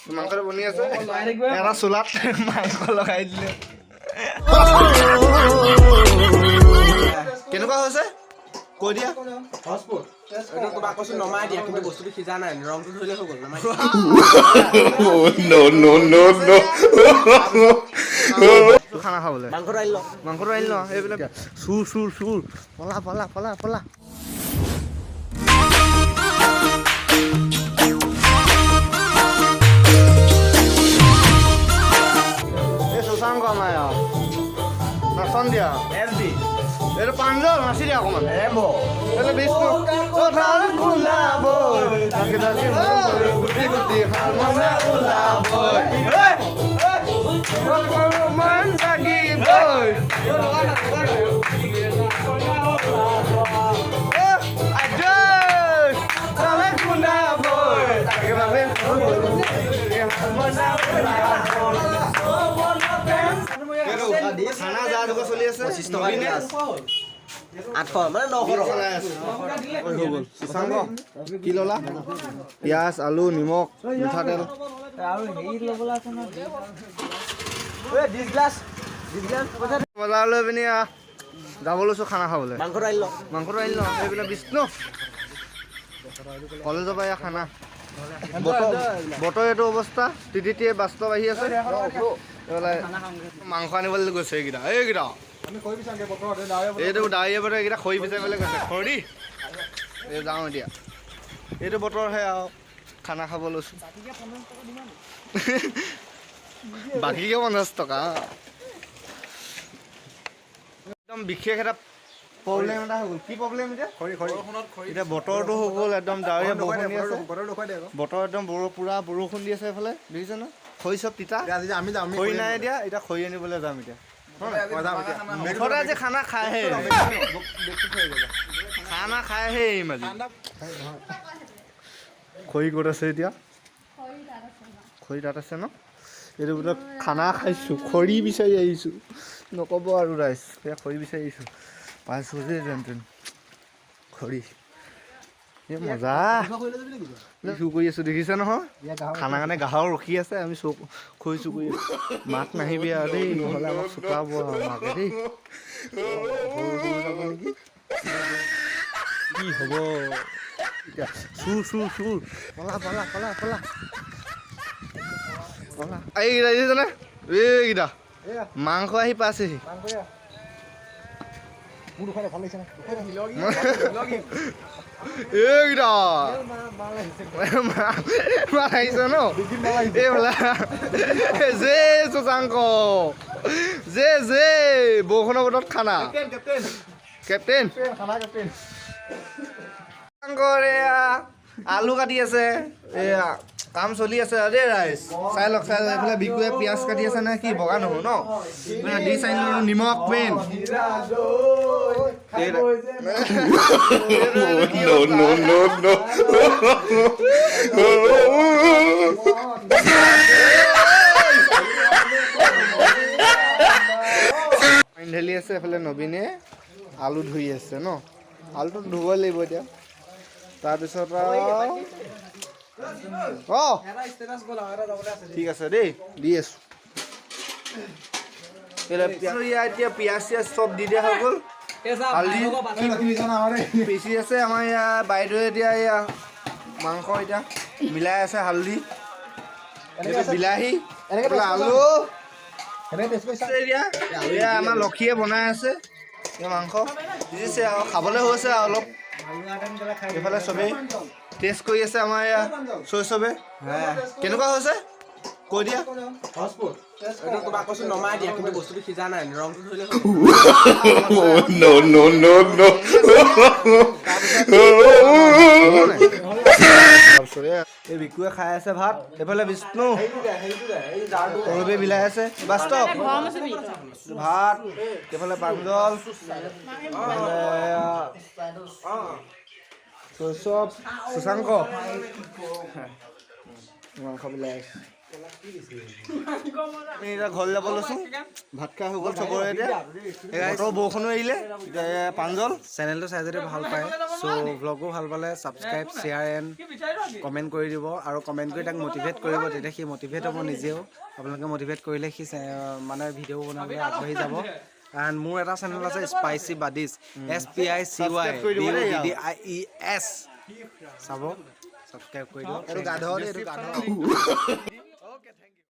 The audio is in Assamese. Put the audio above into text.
মাংসটো বনি আছে এটা চুলাত মাংস লগাই দিলে কেনেকুৱা হৈছে কৈ দিয়া নমাই দিয়া কিন্তু বস্তুটো সিজা নাই ৰংটো ধৰিলে হৈ গ'ল খানা খাবলৈ মাংসটো আনি ল এইবিলাক চুৰ পলা সুশাংক আমাৰ নাচন দিয়া এইটো প্ৰাঞ্জল নাচি দিয়া অকণমান এইটো বিষ্ণু খানা যা দুকা চলি আছে 25 টকা 800 মানে 900 সুশাংক কি ললা পিঁয়াজ আলু নিমখ মিঠাতেল আৰু হেৰি ল'বলৈ আছে ন ঐ 20 গ্লাছ বজাৰলৈ পিনি যাব লৈছোঁ খানা খাবলৈ মাংসটো আনি ল এইবিলাক বিষ্ণু কলেজৰ পৰা খানা বতৰ এইটো অৱস্থা তিতিয়ে বাস্তৱ আহি আছে মাংস আনিবলৈ গৈছে এইকেইটা এইটো ডাৱৰীয়া বতৰ এইকেইটা খৰি বিচাৰিবলৈ গৈছে খৰি এই যাওঁ এতিয়া এইটো বতৰহে আৰু খানা খাব লৈছোঁ বাকীকে 50 টকা একদম বিশেষ এটা প্ৰব্লেম এটা হৈ গ'ল কি প্ৰব্লেম এতিয়া এতিয়া বতৰটো হৈ গ'ল একদম ডাৱৰীয়া বৰষুণ দি আছে বতৰ একদম পুৰা বৰষুণ দি আছে এইফালে দেখিছে ন খৰি চব তিতা খৰি নাই এতিয়া এতিয়া খৰি আনিবলৈ যাম এতিয়া মুঠতে আজি খানা খাইহে মাজি খৰি ক'ত আছে এতিয়া খৰি তাত আছে ন এইটো বোলে খানা খাইছোঁ খৰি বিচাৰি আহিছোঁ নক'ব আৰু ৰাইজ এতিয়া খৰি বিচাৰি আহিছোঁ পাইছোঁ যে যেন খৰি এই মজা চুৰ কৰি আছোঁ দেখিছে নহয় খানা কাৰণে গাহৰ ৰখি আছে আমি খৰি চুৰ কৰি আছোঁ মাক নাহিবি আৰু দেই নহ'লে আমাক চুকাব আৰু মাকে দেই নেকি কি হ'ব এতিয়া চুৰ পলা এইকেইটা দেখিছেনে এইকেইটা মাংস আহি পাইছেহি এইকেইটা মাল আহিছে ন এইফালে যে সুশাংক যে বৰষুণৰ বতৰত খানা কেপ্টেইন আলু কাটি আছে এয়া কাম চলি আছে দেই ৰাইজ চাই লওক এইফালে বিকুৱে পিঁয়াজ কাটি আছে নে কি বগা নহৰু ন দি চাই নিমখ মেইন ঢেলি আছে এইফালে নবীনে আলু ধুই আছে ন আলুটো ধুবই লাগিব এতিয়া তাৰপিছত ঠিক আছে দেই দি আছো এতিয়া পিঁয়াজ চিয়াজ চব দি দিয়া হৈ গ'ল হালধি পিচি আছে আমাৰ ইয়াৰ বাইদেৱে এতিয়া এয়া মাংস এতিয়া মিলাই আছে হালধি বিলাহী আলু এতিয়া আমাৰ লক্ষীয়ে বনাই আছে মাংস দিছে আৰু খাবলৈ হৈছে আৰু অলপ এইফালে চবেই টেষ্ট কৰি আছে আমাৰ এয়া চবে কেনেকুৱা হৈছে কৈ দিয়া নমাই দিয়া কিন্তু বস্তুটো সিজা নাই ৰংটো ধৰিলে এই বিকুৱে খাই আছে ভাত এইফালে বিষ্ণু সৰুবে বিলাই আছে বাস্তৱ ভাত এইফালে প্ৰাঞ্জল চব সুশাংক মাংস বিলাই আছে আমি এতিয়া ঘৰলৈ যাব লৈছোঁ ভাত খাই হৈ গ'ল চবৰে এতিয়া বতৰ বৰষুণো এৰিলে এতিয়া প্ৰাঞ্জল চেনেলটো চাই যদি ভাল পায় চ' ভ্লগো ভাল পালে ছাবস্ক্ৰাইব শ্বেয়াৰ এণ্ড কমেণ্ট কৰি দিব আৰু কমেণ্ট কৰি তাক মটিভেট কৰিব তেতিয়া সি মটিভেট হ'ব নিজেও আপোনালোকে মটিভেট কৰিলে সি মানে ভিডিঅ' বনাবলৈ আগবাঢ়ি যাব এণ্ড মোৰ এটা চেনেল আছে স্পাইচি বাডিছ SPICYBADDIES চাব ছাবস্ক্ৰাইব কৰি দিব এইটো গাধ